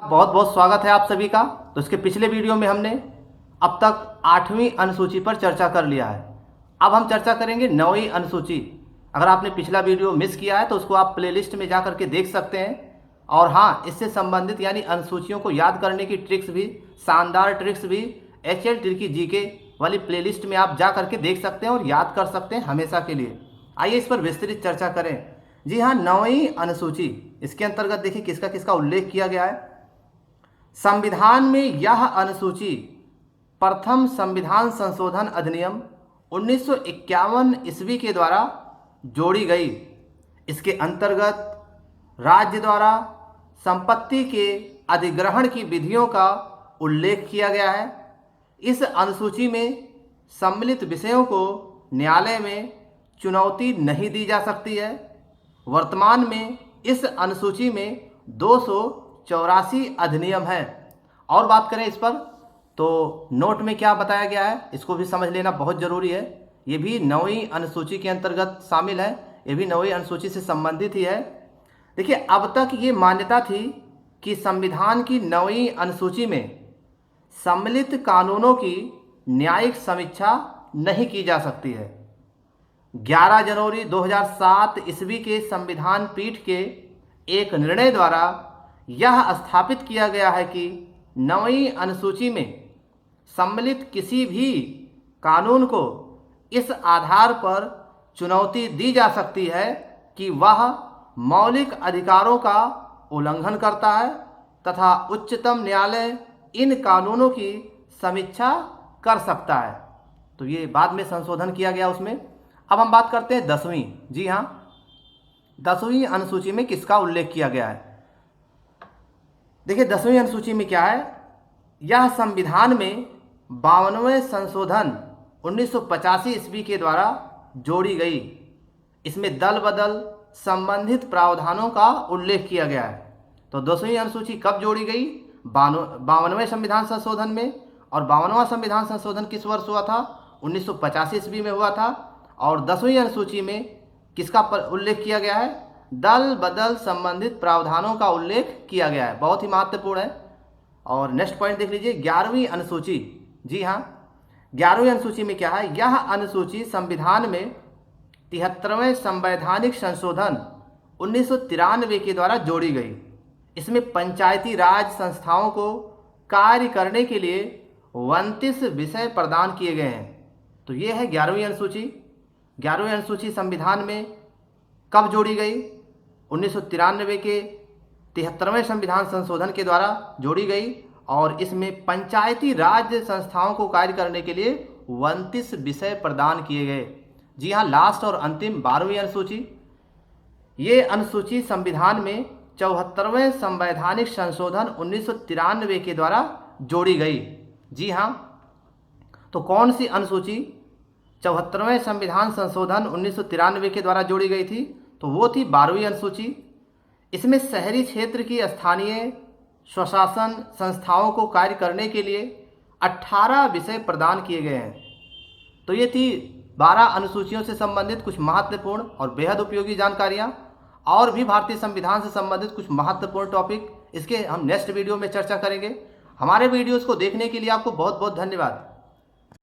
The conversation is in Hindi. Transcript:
बहुत बहुत स्वागत है आप सभी का। तो इसके पिछले वीडियो में हमने अब तक 8वीं अनुसूची पर चर्चा कर लिया है। अब हम चर्चा करेंगे 9वीं अनुसूची। अगर आपने पिछला वीडियो मिस किया है तो उसको आप प्लेलिस्ट में जा करके देख सकते हैं। और हाँ, इससे संबंधित यानी अनुसूचियों को याद करने की ट्रिक्स भी, शानदार ट्रिक्स भी HL ट्रिकी जीके वाली प्लेलिस्ट में आप जा करके देख सकते हैं और याद कर सकते हैं हमेशा के लिए। आइए इस पर विस्तृत चर्चा करें। जी हाँ, 9वीं अनुसूची, इसके अंतर्गत देखिए किसका किसका उल्लेख किया गया है। संविधान में यह अनुसूची प्रथम संविधान संशोधन अधिनियम 1951 ईस्वी के द्वारा जोड़ी गई। इसके अंतर्गत राज्य द्वारा संपत्ति के अधिग्रहण की विधियों का उल्लेख किया गया है। इस अनुसूची में सम्मिलित विषयों को न्यायालय में चुनौती नहीं दी जा सकती है। वर्तमान में इस अनुसूची में 284 अधिनियम हैं। और बात करें इस पर तो नोट में क्या बताया गया है इसको भी समझ लेना बहुत ज़रूरी है। ये भी 9वीं अनुसूची के अंतर्गत शामिल है, ये भी 9वीं अनुसूची से संबंधित ही है। देखिए, अब तक ये मान्यता थी कि संविधान की 9वीं अनुसूची में सम्मिलित कानूनों की न्यायिक समीक्षा नहीं की जा सकती है। 11 जनवरी 2007 ईस्वी के संविधान पीठ के एक निर्णय द्वारा यह स्थापित किया गया है कि 9वीं अनुसूची में सम्मिलित किसी भी कानून को इस आधार पर चुनौती दी जा सकती है कि वह मौलिक अधिकारों का उल्लंघन करता है तथा उच्चतम न्यायालय इन कानूनों की समीक्षा कर सकता है। तो ये बाद में संशोधन किया गया उसमें। अब हम बात करते हैं 10वीं। जी हाँ, 10वीं अनुसूची में किसका उल्लेख किया गया है। देखिए, 10वीं अनुसूची में क्या है, यह संविधान में 52वें संशोधन 1985 ईस्वी के द्वारा जोड़ी गई। इसमें दल बदल संबंधित प्रावधानों का उल्लेख किया गया है। तो 10वीं अनुसूची कब जोड़ी गई? 52वें संविधान संशोधन में। और 52वां संविधान संशोधन किस वर्ष हुआ था? 1985 ईस्वी में हुआ था। और 10वीं अनुसूची में किसका उल्लेख किया गया है? दल बदल संबंधित प्रावधानों का उल्लेख किया गया है। बहुत ही महत्वपूर्ण है। और नेक्स्ट पॉइंट देख लीजिए, 11वीं अनुसूची। जी हाँ, 11वीं अनुसूची में क्या है, यह अनुसूची संविधान में 73वें संवैधानिक संशोधन 1993 के द्वारा जोड़ी गई। इसमें पंचायती राज संस्थाओं को कार्य करने के लिए 29 विषय प्रदान किए गए हैं। तो ये है 11वीं अनुसूची। 11वीं अनुसूची संविधान में कब जोड़ी गई? 1993 के 73वें संविधान संशोधन के द्वारा जोड़ी गई। और इसमें पंचायती राज संस्थाओं को कार्य करने के लिए 29 विषय प्रदान किए गए। जी हाँ, लास्ट और अंतिम 12वीं अनुसूची। ये अनुसूची संविधान में 74वें संवैधानिक संशोधन 1993 के द्वारा जोड़ी गई। जी हाँ, तो कौन सी अनुसूची 74वें संविधान संशोधन 1993 के द्वारा जोड़ी गई थी? तो वो थी 12वीं अनुसूची। इसमें शहरी क्षेत्र की स्थानीय स्वशासन संस्थाओं को कार्य करने के लिए 18 विषय प्रदान किए गए हैं। तो ये थी 12 अनुसूचियों से संबंधित कुछ महत्वपूर्ण और बेहद उपयोगी जानकारियाँ। और भी भारतीय संविधान से संबंधित कुछ महत्वपूर्ण टॉपिक इसके हम नेक्स्ट वीडियो में चर्चा करेंगे। हमारे वीडियोस को देखने के लिए आपको बहुत बहुत धन्यवाद।